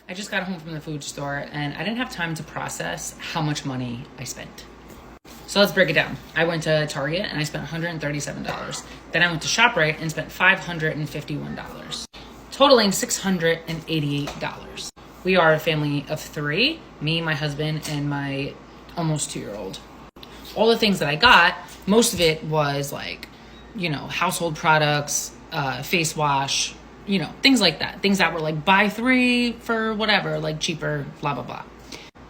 I just got home from the food store and I didn't have time to process how much money I spent. So let's break it down. I went to Target and I spent $137. Then I went to ShopRite and spent $551, totaling $688. We are a family of 3, me, my husband, and my almost 2-year-old. All the things that I got, most of it was like, household products, face wash, things like that. Things that were like buy 3 for whatever, like cheaper, blah, blah, blah.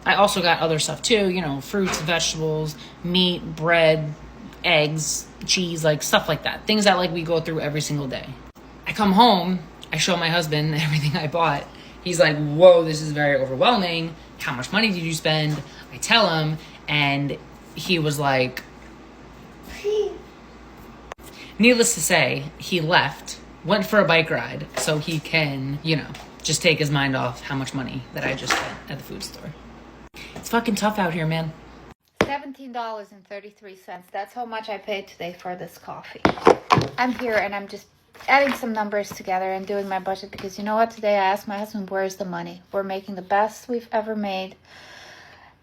I also got other stuff too, fruits, vegetables, meat, bread, eggs, cheese, like stuff like that. Things that like we go through every single day. I come home, I show my husband everything I bought. He's like, whoa, this is very overwhelming. How much money did you spend? I tell him, and he was like, needless to say, he left, went for a bike ride so he can, just take his mind off how much money that I just spent at the food store. It's fucking tough out here, man. $17.33. That's how much I paid today for this coffee. I'm here and I'm just adding some numbers together and doing my budget because you know what? Today I asked my husband, where's the money? We're making the best we've ever made.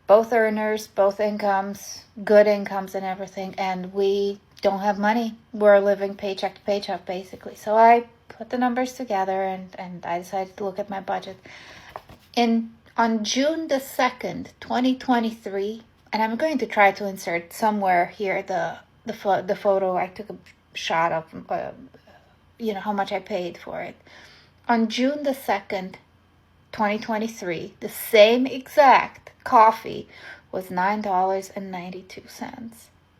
Both earners, both incomes, good incomes and everything. And we don't have money. We're living paycheck to paycheck basically. So I put the numbers together and I decided to look at my budget. On June the 2nd, 2023, and I'm going to try to insert somewhere here the photo I took a shot of, how much I paid for it. On June the 2nd, 2023, the same exact coffee was $9.92.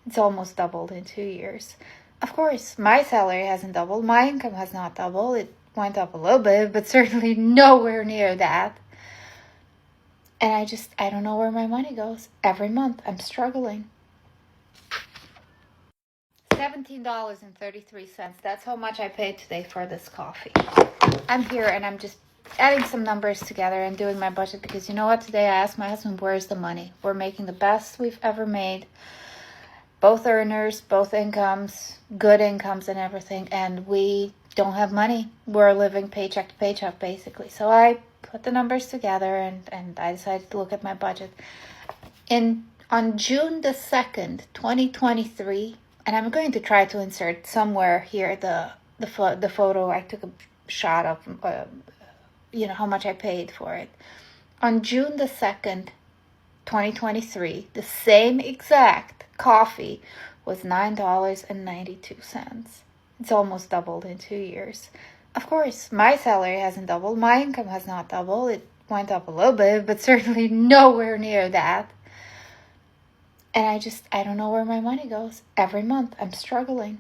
It's almost doubled in 2 years. Of course, my salary hasn't doubled. My income has not doubled. It went up a little bit, but certainly nowhere near that. And I don't know where my money goes. Every month, I'm struggling. $17.33. That's how much I paid today for this coffee. I'm here and I'm just adding some numbers together and doing my budget because you know what? Today I asked my husband, where's the money? We're making the best we've ever made. Both earners, both incomes, good incomes and everything. And we don't have money. We're living paycheck to paycheck basically. So I put the numbers together and I decided to look at my budget. On June the 2nd, 2023, and I'm going to try to insert somewhere here the photo I took a shot of, how much I paid for it. On June the 2nd, 2023, the same exact coffee was $9.92. It's almost doubled in 2 years. Of course, my salary hasn't doubled. My income has not doubled. It went up a little bit, but certainly nowhere near that. And I don't know where my money goes. Every month, I'm struggling.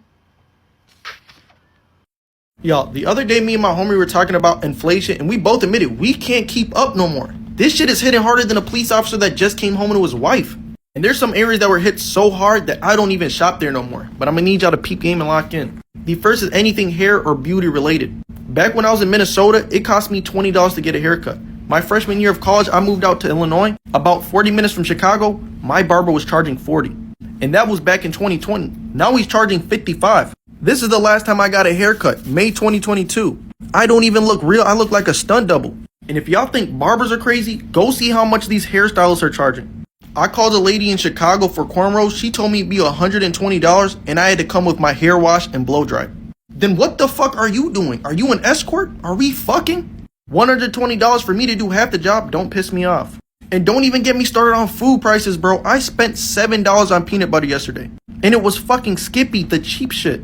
Y'all, the other day, me and my homie were talking about inflation, and we both admitted we can't keep up no more. This shit is hitting harder than a police officer that just came home to his wife. And there's some areas that were hit so hard that I don't even shop there no more. But I'm gonna need y'all to peep game and lock in. The first is anything hair or beauty related. Back when I was in Minnesota, it cost me $20 to get a haircut. My freshman year of college, I moved out to Illinois. About 40 minutes from Chicago, my barber was charging $40. And that was back in 2020. Now he's charging $55. This is the last time I got a haircut, May 2022. I don't even look real, I look like a stunt double. And if y'all think barbers are crazy, go see how much these hairstylists are charging. I called a lady in Chicago for cornrows. She told me it'd be $120 and I had to come with my hair wash and blow dry. Then what the fuck are you doing? Are you an escort? Are we fucking? $120 for me to do half the job? Don't piss me off. And don't even get me started on food prices, bro. I spent $7 on peanut butter yesterday. And it was fucking Skippy, the cheap shit.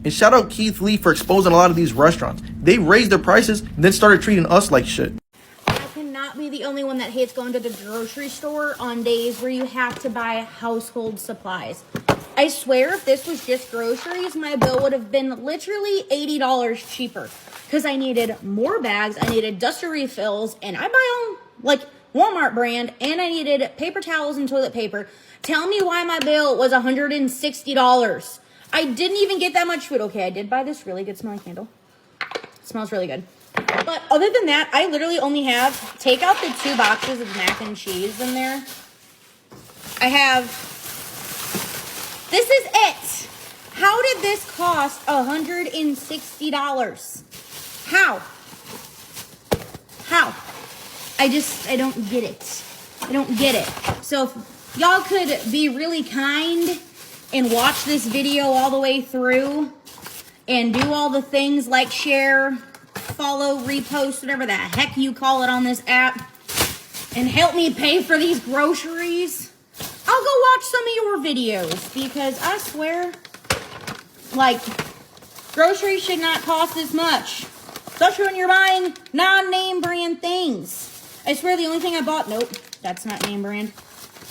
And shout out Keith Lee for exposing a lot of these restaurants. They raised their prices and then started treating us like shit. I cannot be the only one that hates going to the grocery store on days where you have to buy household supplies. I swear if this was just groceries, my bill would have been literally $80 cheaper. Because I needed more bags, I needed duster refills, and I buy them like Walmart brand, and I needed paper towels and toilet paper. Tell me why my bill was $160. I didn't even get that much food. Okay, I did buy this really good smelling candle. It smells really good. But other than that, I literally only have, take out the 2 boxes of mac and cheese in there. I have, this is it. How did this cost $160? How? I don't get it. I don't get it. So if y'all could be really kind and watch this video all the way through and do all the things like share, follow, repost, whatever the heck you call it on this app, and help me pay for these groceries, I'll go watch some of your videos, because I swear, like, groceries should not cost this much, especially when you're buying non-name brand things. I swear the only thing I bought, nope, that's not name brand.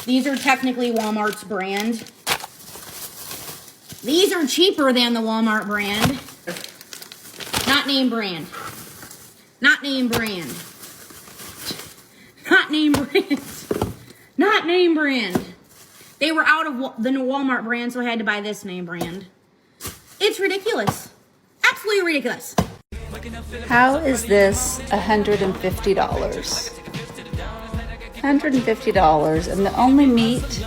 These are technically Walmart's brand. These are cheaper than the Walmart brand. Not name brand. Not name brand. Not name brand. Not name brand. They were out of the Walmart brand, so I had to buy this name brand. It's ridiculous. Absolutely ridiculous. How is this $150? $150, and the only meat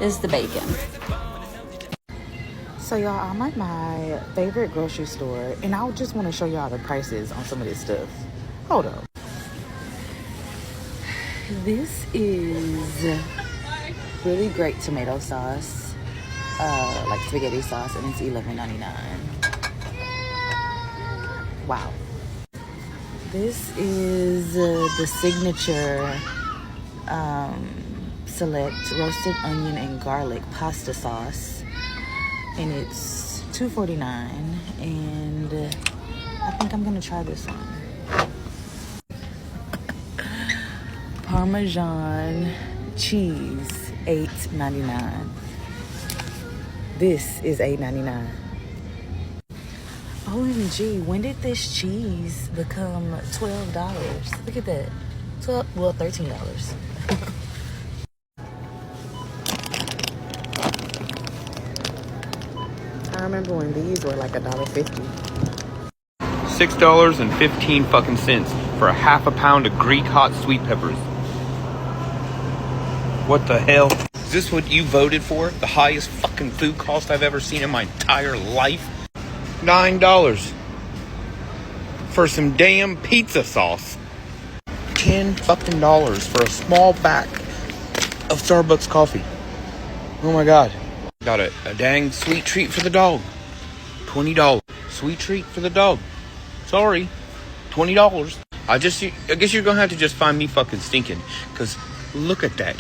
is the bacon. So y'all, I'm at my favorite grocery store, and I just want to show y'all the prices on some of this stuff. Hold up. This is really great tomato sauce, like spaghetti sauce, and it's $11.99. Wow. This is the signature select roasted onion and garlic pasta sauce, and it's $2.49, and I think I'm gonna try this one. Parmesan cheese, $8.99. This is $8.99. OMG, when did this cheese become $12? Look at that. $13. I remember when these were like $1.50. $6.15 for a half a pound of Greek hot sweet peppers. What the hell? Is this what you voted for? The highest fucking food cost I've ever seen in my entire life? $9 for some damn pizza sauce. $10 for a small pack of Starbucks coffee. Oh my god. Got a dang sweet treat for the dog. $20. Sweet treat for the dog. Sorry. $20. I guess you're gonna have to just find me fucking stinking. Cause look at that.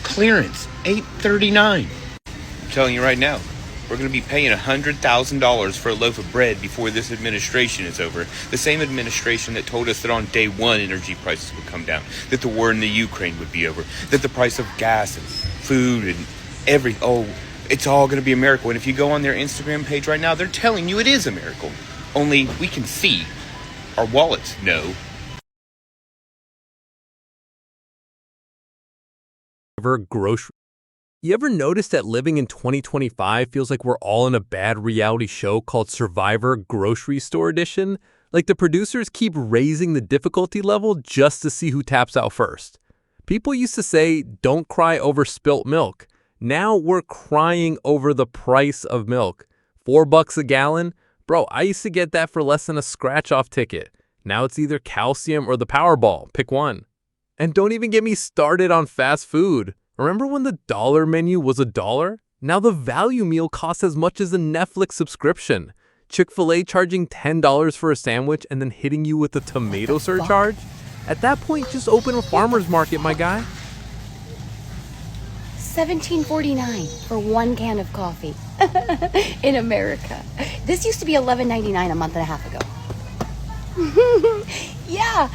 Clearance. $8.39. I'm telling you right now. We're going to be paying $100,000 for a loaf of bread before this administration is over. The same administration that told us that on day one energy prices would come down, that the war in the Ukraine would be over, that the price of gas and food and it's all going to be a miracle. And if you go on their Instagram page right now, they're telling you it is a miracle. Only we can see. Our wallets know. Grocery. You ever notice that living in 2025 feels like we're all in a bad reality show called Survivor Grocery Store Edition? Like the producers keep raising the difficulty level just to see who taps out first. People used to say, don't cry over spilt milk. Now we're crying over the price of milk. $4 a gallon? Bro, I used to get that for less than a scratch-off ticket. Now it's either calcium or the Powerball. Pick one. And don't even get me started on fast food. Remember when the dollar menu was $1? Now the value meal costs as much as a Netflix subscription. Chick-fil-A charging $10 for a sandwich and then hitting you with a tomato surcharge? At that point, just open a farmer's market, my guy. $17.49 for one can of coffee in America. This used to be $11.99 a month and a half ago. Yeah,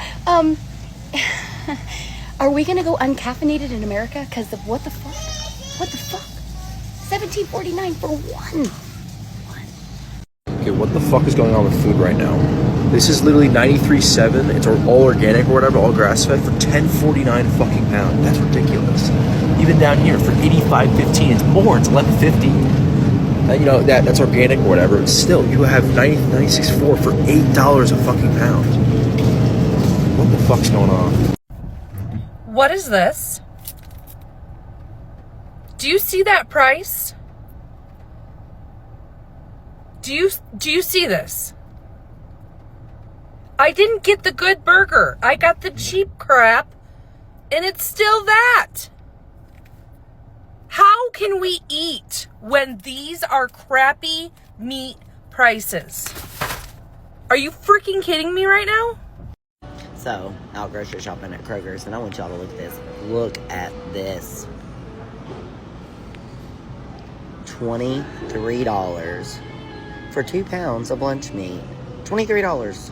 are we gonna go uncaffeinated in America? Because of what the fuck? What the fuck? $17.49 for one. Okay, what the fuck is going on with food right now? This is literally 93.7. It's all organic or whatever, all grass-fed for $10.49 fucking pound. That's ridiculous. Even down here for $85.15, it's more. It's $11.50. You know that's organic or whatever. But still, you have 96.4 for $8 a fucking pound. What the fuck's going on? What is this? Do you see that price? Do you see this? I didn't get the good burger. I got the cheap crap, and it's still that. How can we eat when these are crappy meat prices? Are you freaking kidding me right now? So, out grocery shopping at Kroger's, and I want y'all to look at this. Look at this. $23 for 2 pounds of lunch meat. $23.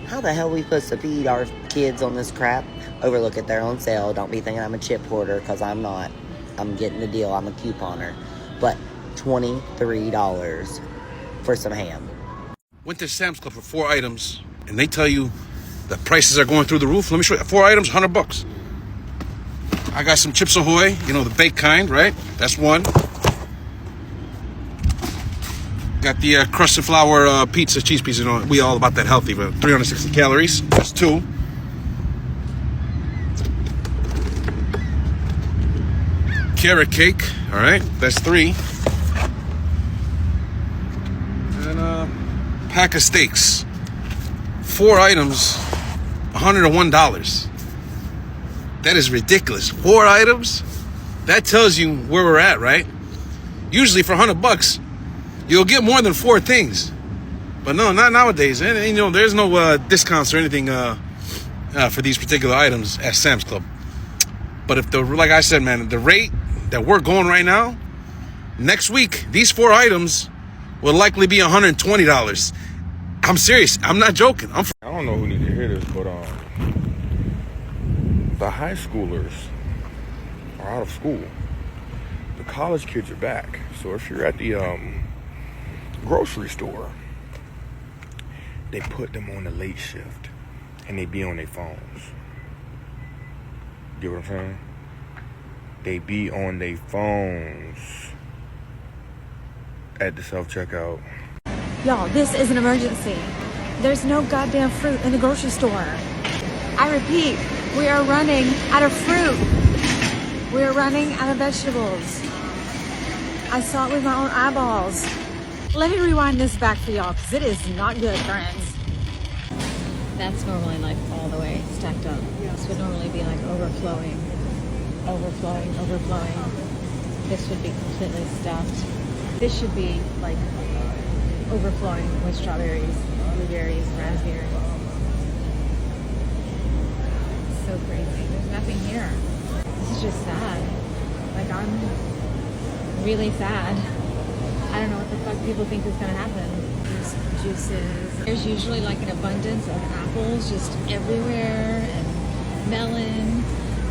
How the hell are we supposed to feed our kids on this crap? Overlook it, they're on sale. Don't be thinking I'm a chip hoarder, because I'm not. I'm getting the deal. I'm a couponer. But $23 for some ham. Went to Sam's Club for 4 items, and they tell you the prices are going through the roof. Let me show you. 4 items, $100. I got some Chips Ahoy, you know, the baked kind, right? That's one. Got the crusted flour pizza, cheese pizza. You know, we all about that healthy, but 360 calories. That's 2. Carrot cake, all right, that's 3. And a pack of steaks. 4 items, $101. That is ridiculous. 4 items? That tells you where we're at, right? Usually for $100, you'll get more than 4 things. But no, not nowadays. And you know, there's no discounts or anything for these particular items at Sam's Club. But if like I said, man, the rate that we're going right now, next week, these 4 items will likely be $120. I'm serious. I'm not joking. I don't know who needs to hear this, but the high schoolers are out of school. The college kids are back. So if you're at the grocery store, they put them on the late shift and they be on their phones. Get what I'm saying? They be on their phones at the self-checkout. Y'all, this is an emergency. There's no goddamn fruit in the grocery store. I repeat, we are running out of fruit. We are running out of vegetables. I saw it with my own eyeballs. Let me rewind this back for y'all, because it is not good, friends. That's normally like all the way stacked up. This would normally be like overflowing. This would be completely stuffed. This should be like overflowing with strawberries, blueberries, raspberries. It's so crazy. There's nothing here. This is just sad. Like, I'm really sad. I don't know what the fuck people think is gonna happen. There's juices. There's usually like an abundance of apples just everywhere, and melon.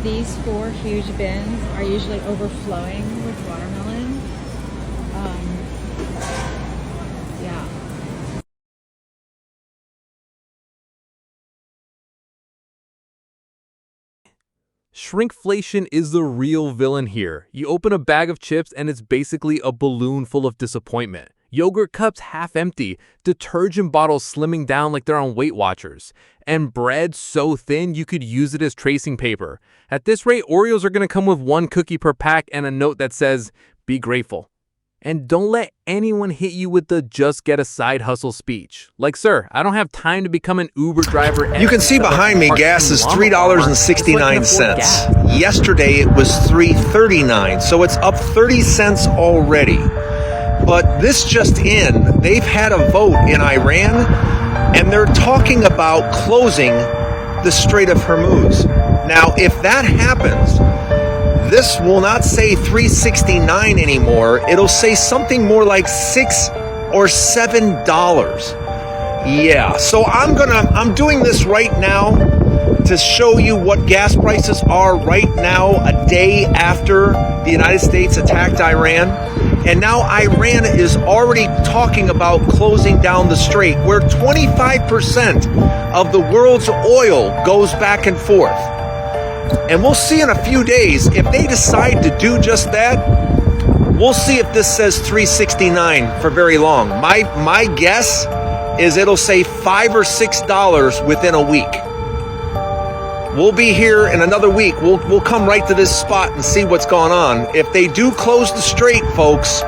These 4 huge bins are usually overflowing with watermelon. Yeah. Shrinkflation is the real villain here. You open a bag of chips and it's basically a balloon full of disappointment. Yogurt cups half empty, detergent bottles slimming down like they're on Weight Watchers, and bread so thin you could use it as tracing paper. At this rate, Oreos are going to come with 1 cookie per pack and a note that says, "Be grateful." And don't let anyone hit you with the "just get a side hustle" speech. Like, sir, I don't have time to become an Uber driver. You can see behind me, gas is $3.69. Yesterday it was $3.39, so it's up 30 cents already. But this just in, they've had a vote in Iran, and they're talking about closing the Strait of Hormuz. Now, if that happens, this will not say $3.69 anymore. It'll say something more like $6 or $7. Yeah, so I'm doing this right now to show you what gas prices are right now, a day after the United States attacked Iran. And now Iran is already talking about closing down the strait, where 25% of the world's oil goes back and forth. And we'll see in a few days if they decide to do just that. We'll see if this says $3.69 for very long. My guess is it'll say $5 or $6 within a week. We'll be here in another week. We'll come right to this spot and see what's going on. If they do close the strait, folks,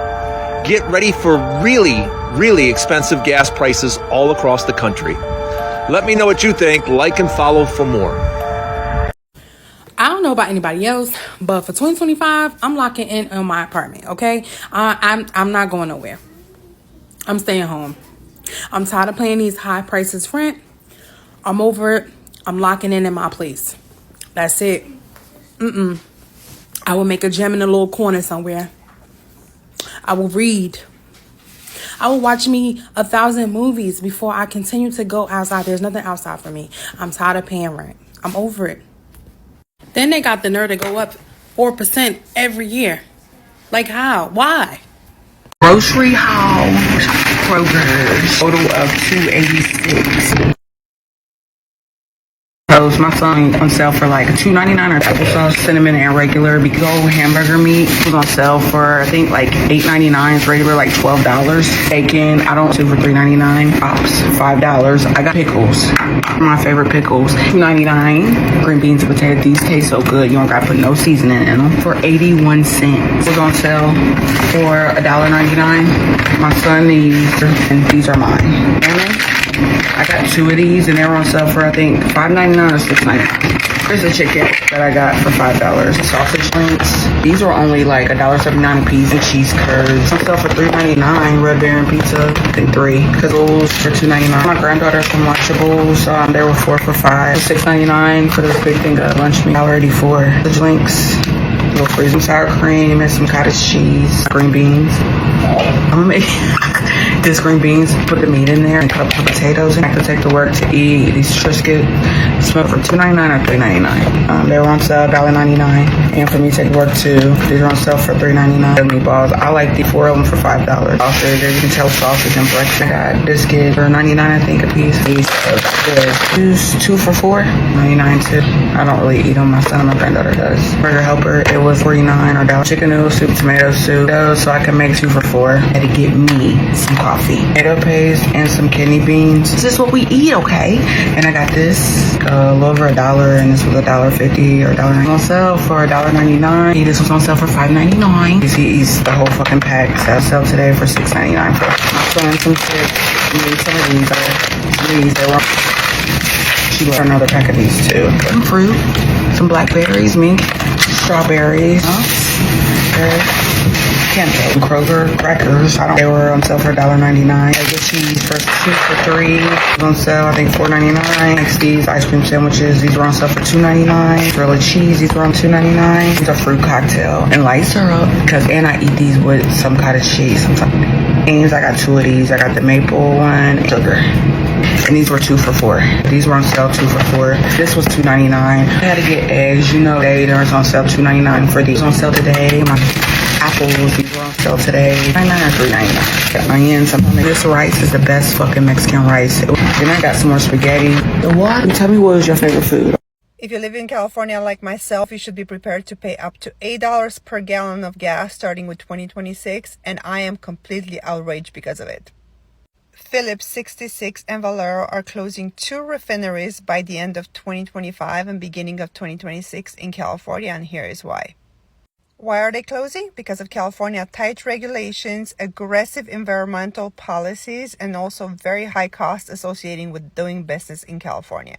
get ready for really, really expensive gas prices all across the country. Let me know what you think. Like and follow for more. I don't know about anybody else, but for 2025, I'm locking in on my apartment, okay? I'm not going nowhere. I'm staying home. I'm tired of paying these high prices rent. I'm over it. I'm locking in my place. That's it. I will make a gym in a little corner somewhere. I will read. I will watch me 1,000 movies before I continue to go outside. There's nothing outside for me. I'm tired of paying rent. I'm over it. Then they got the nerve to go up 4% every year. Like how? Why? Grocery haul, Kroger's, total of $2.86. My son on sale for like $2.99 or applesauce, cinnamon, and regular. Because old hamburger meat was on sale for I think like $8.99. It's regular like $12. Bacon, I don't do for $3.99. Pops, $5. I got pickles, my favorite pickles, $2.99. Green beans and potatoes, these taste so good. You don't gotta put no seasoning in them. For 81 cents. It was on sale for $1.99. My son needs, and these are mine. I got 2 of these and they were on sale for I think $5.99 or $6.99. Here's the chicken that I got for $5. Sausage links. These were only like $1.79 a piece. And cheese curds. On sale for $3.99. Red Baron pizza. I think 3. Pickles for $2.99. My granddaughter some Lunchables. They were 4 for $5. $6.99 for this big thing of lunch meat. $1.84. Sausage links. Little freezing sour cream and some cottage cheese. Green beans. I'm gonna make this green beans, put the meat in there, and cut up the potatoes. And I could take to work to eat these Triscuit. Smoked for $2.99 or $3.99. They were on sale $1.99. And for me to take to work too, these are on sale for $3.99. The meatballs, I like the 4 of them for $5. Sausage, you can tell sausage and breakfast. I got biscuit for $99 I think a piece. These are good. 2 for $4. $99 too. I don't really eat them. My son and my granddaughter does. Burger Helper, it was $49 or $1. Chicken noodle soup, tomato soup. So I can make 2 for $4. I had to get me some coffee, tomato paste, and some kidney beans. This is what we eat, okay? And I got this a little over $1, and this was $1.50 or $1.99 on sale for $1.99. This was on sale for $5.99. He eats the whole fucking pack. So on sale today for $6.99 for my son. Some chips. Some of these. They were. She got another pack of these too. Some fruit, some blackberries, mint, strawberries. Cantaloupe, Kroger crackers. They were on sale for $1.99. Regular cheese for 2 for $3. On sale, I think $4.99. Next, these ice cream sandwiches. These were on sale for $2.99. Grilled cheese. These were on $2.99. These are fruit cocktail and light syrup. And I eat these with some cottage cheese sometimes. I got 2 of these. I got the maple one, sugar. And these were 2 for $4. These were on sale 2 for $4. This was $2.99. I had to get eggs. You know, they was on sale $2.99 for these. On sale today. My apples, these were on sale today. $9.99 or $3.99. Got onions. This rice is the best fucking Mexican rice. Then I got some more spaghetti. The what? Tell me what was your favorite food? If you live in California like myself, you should be prepared to pay up to $8 per gallon of gas starting with 2026, and I am completely outraged because of it. Phillips 66 and Valero are closing 2 refineries by the end of 2025 and beginning of 2026 in California, and here is why. Why are they closing? Because of California tight regulations, aggressive environmental policies, and also very high costs associated with doing business in California.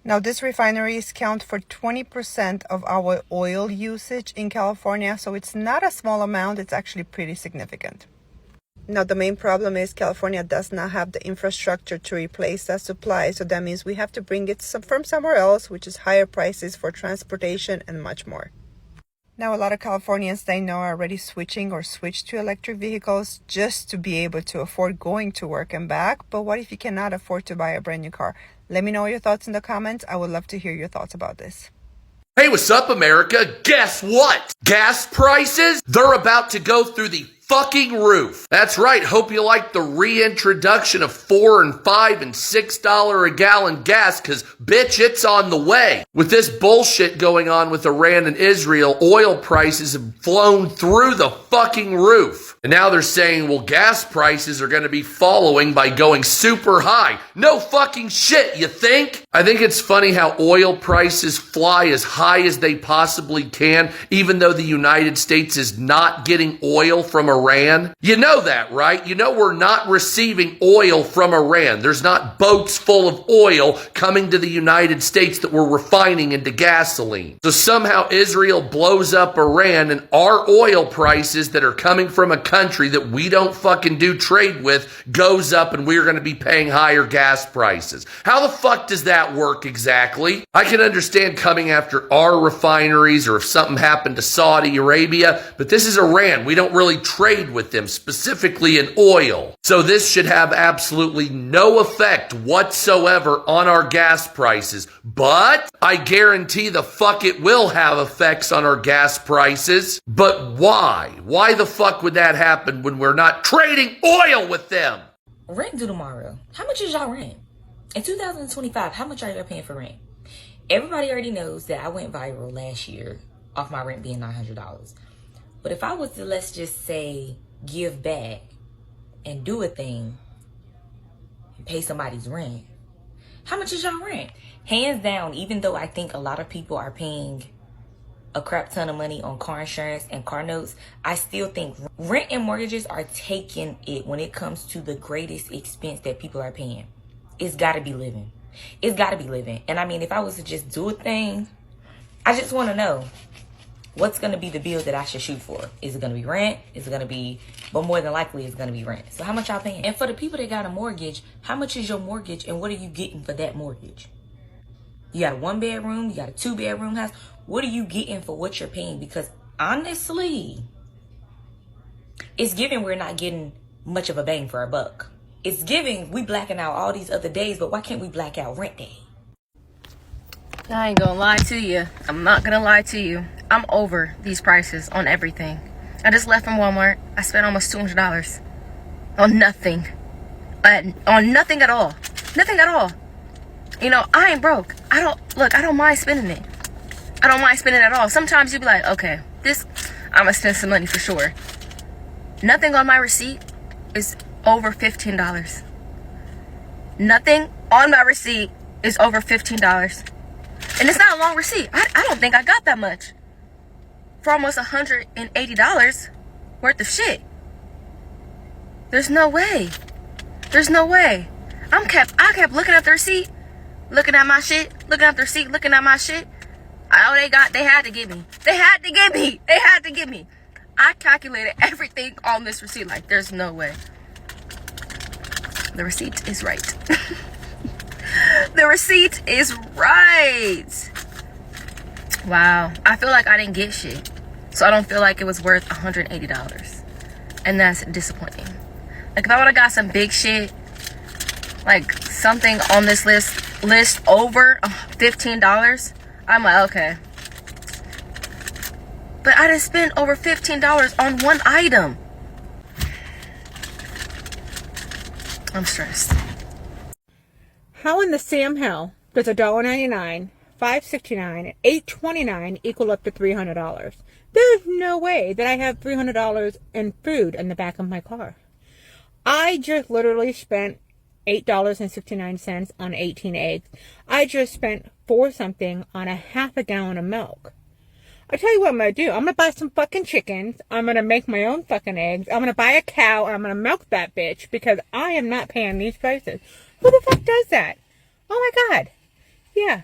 Now, these refineries count for 20% of our oil usage in California, so it's not a small amount, it's actually pretty significant. Now, the main problem is California does not have the infrastructure to replace that supply, so that means we have to bring it from somewhere else, which is higher prices for transportation and much more. Now, a lot of Californians they know are already switching or switched to electric vehicles just to be able to afford going to work and back. But what if you cannot afford to buy a brand new car? Let me know your thoughts in the comments. I would love to hear your thoughts about this. Hey, what's up, America? Guess what? Gas prices? They're about to go through the fucking roof. That's right. Hope you like the reintroduction of $4 and $5 and $6 a gallon gas, because bitch, it's on the way. With this bullshit going on with Iran and Israel, oil prices have flown through the fucking roof. And now they're saying, well, gas prices are going to be following by going super high. No fucking shit, you think? I think it's funny how oil prices fly as high as they possibly can, even though the United States is not getting oil from Iran Iran? You know that, right? You know we're not receiving oil from Iran. There's not boats full of oil coming to the United States that we're refining into gasoline. So somehow Israel blows up Iran and our oil prices that are coming from a country that we don't fucking do trade with goes up and we're going to be paying higher gas prices. How the fuck does that work exactly? I can understand coming after our refineries or if something happened to Saudi Arabia, but this is Iran. We don't really trade with them, specifically in oil. So this should have absolutely no effect whatsoever on our gas prices. But I guarantee the fuck it will have effects on our gas prices. But why? Why the fuck would that happen when we're not trading oil with them? Rent due tomorrow. How much is y'all rent? In 2025, how much are y'all paying for rent? Everybody already knows that I went viral last year off my rent being $900. But if I was to, let's just say, give back and do a thing and pay somebody's rent, how much is y'all rent? Hands down, even though I think a lot of people are paying a crap ton of money on car insurance and car notes, I still think rent and mortgages are taking it when it comes to the greatest expense that people are paying. It's got to be living. It's got to be living. And I mean, if I was to just do a thing, I just want to know what's going to be the bill that I should shoot for. Is it going to be rent? Is it going to be, but more than likely it's going to be rent. So how much y'all paying? And for the people that got a mortgage, how much is your mortgage and what are you getting for that mortgage? You got a 1-bedroom, you got a 2-bedroom house. What are you getting for what you're paying? Because honestly, it's giving we're not getting much of a bang for our buck. It's giving we blacking out all these other days, but why can't we black out rent day? I ain't gonna lie to you. I'm not gonna lie to you. I'm over these prices on everything. I just left from Walmart. I spent almost $200 on nothing. On nothing at all. Nothing at all. You know, I ain't broke. I don't mind spending it. I don't mind spending it at all. Sometimes you be like, okay, I'm gonna spend some money for sure. Nothing on my receipt is over $15. Nothing on my receipt is over $15. And it's not a long receipt. I don't think I got that much for almost $180 worth of shit. There's no way. There's no way. I kept looking at the receipt, looking at my shit, looking at the receipt, looking at my shit. They had to give me. They had to give me. They had to give me. I calculated everything on this receipt. Like, there's no way. The receipt is right. The receipt is right. Wow. I feel like I didn't get shit. So I don't feel like it was worth $180. And that's disappointing. Like, if I would have got some big shit, like something on this list over $15, I'm like, okay. But I didn't spend over $15 on one item. I'm stressed. How in the Sam hell does $1.99, $5.69, and $8.29 equal up to $300? There's no way that I have $300 in food in the back of my car. I just literally spent $8.69 on 18 eggs. I just spent $4 something on a half a gallon of milk. I tell you what I'm going to do. I'm going to buy some fucking chickens. I'm going to make my own fucking eggs. I'm going to buy a cow and I'm going to milk that bitch because I am not paying these prices. Who the fuck does that? Oh my God. Yeah.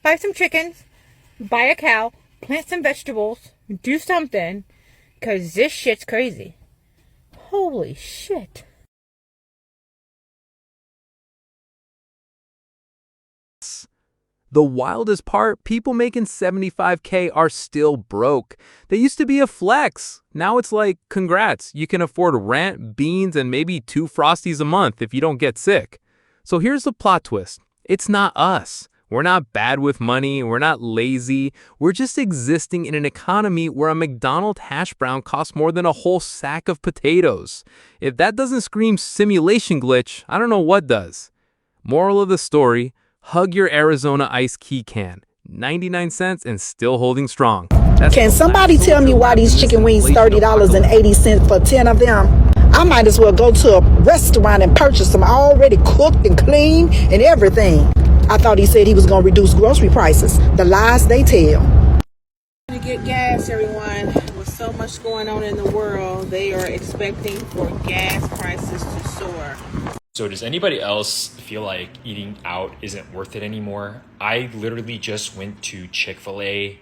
Buy some chickens. Buy a cow. Plant some vegetables. Do something. Because this shit's crazy. Holy shit. The wildest part, people making $75K are still broke. They used to be a flex. Now it's like, congrats, you can afford rent, beans, and maybe 2 Frosties a month if you don't get sick. So here's the plot twist. It's not us. We're not bad with money. We're not lazy. We're just existing in an economy where a McDonald's hash brown costs more than a whole sack of potatoes. If that doesn't scream simulation glitch, I don't know what does. Moral of the story, hug your Arizona iced key can. 99 cents and still holding strong. Can somebody tell me why these chicken wings $30.80 for 10 of them? I might as well go to a restaurant and purchase them already cooked and clean and everything. I thought he said he was going to reduce grocery prices. The lies they tell. To get gas, everyone. What's so much going on in the world, they are expecting for gas prices to soar. So does anybody else feel like eating out isn't worth it anymore? I literally just went to Chick-fil-A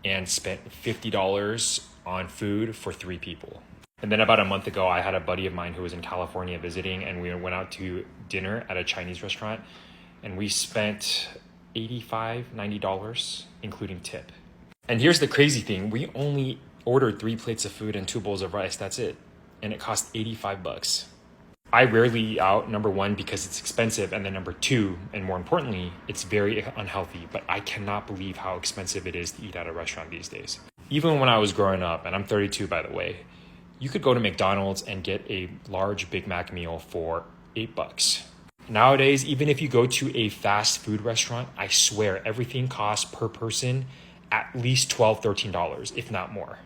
and spent $50 on food for 3 people. And then about a month ago, I had a buddy of mine who was in California visiting, and we went out to dinner at a Chinese restaurant, and we spent $85, $90, including tip. And here's the crazy thing. We only ordered 3 plates of food and 2 bowls of rice. That's it. And it cost $85. I rarely eat out, number one, because it's expensive. And then number two, and more importantly, it's very unhealthy. But I cannot believe how expensive it is to eat at a restaurant these days. Even when I was growing up, and I'm 32, by the way, you could go to McDonald's and get a large Big Mac meal for $8. Nowadays, even if you go to a fast food restaurant, I swear everything costs per person at least $12, $13, if not more.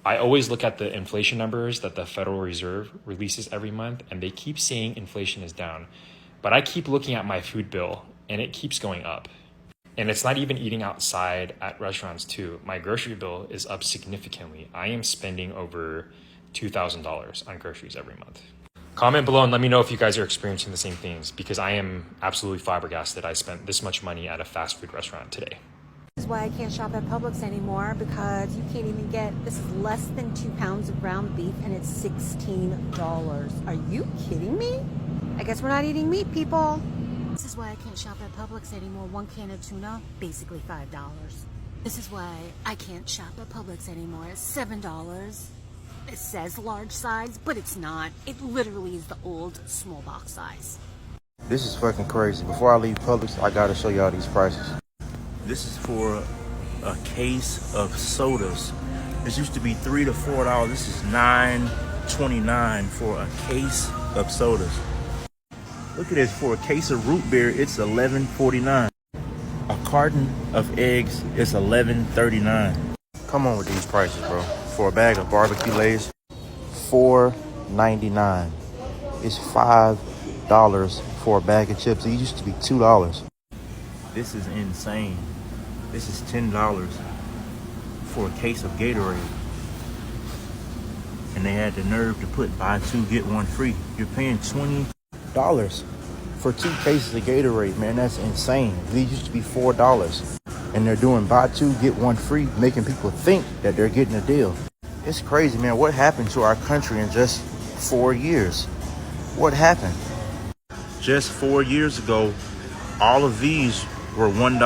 I always look at the inflation numbers that the Federal Reserve releases every month, and they keep saying inflation is down. But I keep looking at my food bill, and it keeps going up. And it's not even eating outside at restaurants too. My grocery bill is up significantly. I am spending over $2,000 on groceries every month. Comment below and let me know if you guys are experiencing the same things, because I am absolutely flabbergasted I spent this much money at a fast food restaurant today. This is why I can't shop at Publix anymore, because you can't even get, this is less than 2 pounds of ground beef and it's $16. Are you kidding me? I guess we're not eating meat, people. This is why I can't shop at Publix anymore. 1 can of tuna, basically $5. This is why I can't shop at Publix anymore. It's $7. It says large size, but it's not. It literally is the old small box size. This is fucking crazy. Before I leave Publix, I gotta show y'all these prices. This is for a case of sodas. This used to be $3 to $4. This is $9.29 for a case of sodas. Look at this, for a case of root beer, it's $11.49. A carton of eggs is $11.39. Come on with these prices, bro. For a bag of barbecue Lay's, $4.99. It's $5 for a bag of chips. It used to be $2. This is insane. This is $10 for a case of Gatorade. And they had the nerve to put buy 2, get 1 free. You're paying $20 for 2 cases of Gatorade, man. That's insane. These used to be $4. And they're doing buy 2, get 1 free, making people think that they're getting a deal. It's crazy, man. What happened to our country in just 4 years? What happened? Just 4 years ago, all of these were $1.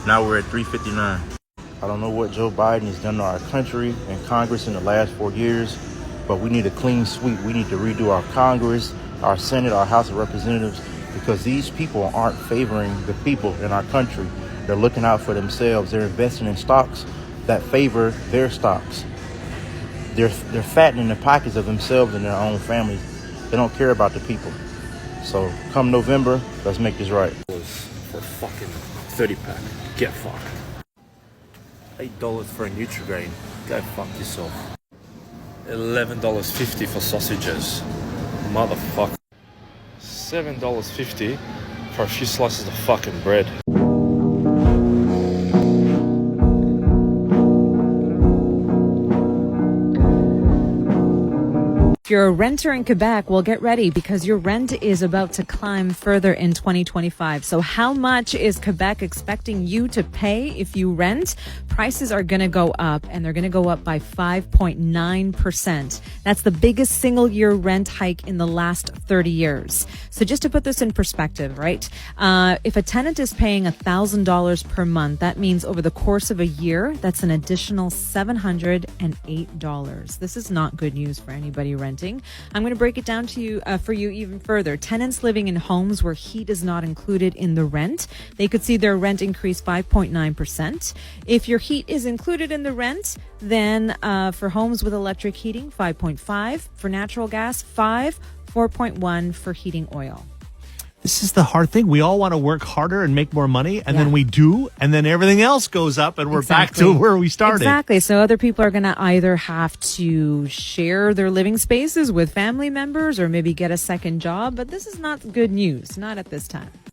Now we're at $3.59. I don't know what Joe Biden has done to our country and Congress in the last 4 years, but we need a clean sweep. We need to redo our Congress, our Senate, our House of Representatives, because these people aren't favoring the people in our country. They're looking out for themselves. They're investing in stocks that favor their stocks. They're fattening the pockets of themselves and their own families. They don't care about the people. So come November, let's make this right. For fucking 30-pack. Get fucked. $8 for a Nutri-Grain. Go fuck yourself. $11.50 for sausages. Motherfucker. $7.50 for a few slices of fucking bread. If you're a renter in Quebec, well, get ready because your rent is about to climb further in 2025. So how much is Quebec expecting you to pay if you rent? Prices are going to go up, and they're going to go up by 5.9%. That's the biggest single year rent hike in the last 30 years. So just to put this in perspective, right? If a tenant is paying $1,000 per month, that means over the course of a year, that's an additional $708. This is not good news for anybody renting. I'm going to break it down to you for you even further. Tenants living in homes where heat is not included in the rent, they could see their rent increase 5.9%. If your heat is included in the rent, then for homes with electric heating, 5.5. For natural gas, 5. 4.1 for heating oil. This is the hard thing. We all want to work harder and make more money, and then we do, and then everything else goes up, and we're back to where we started. Exactly. So other people are going to either have to share their living spaces with family members or maybe get a second job, but this is not good news, not at this time.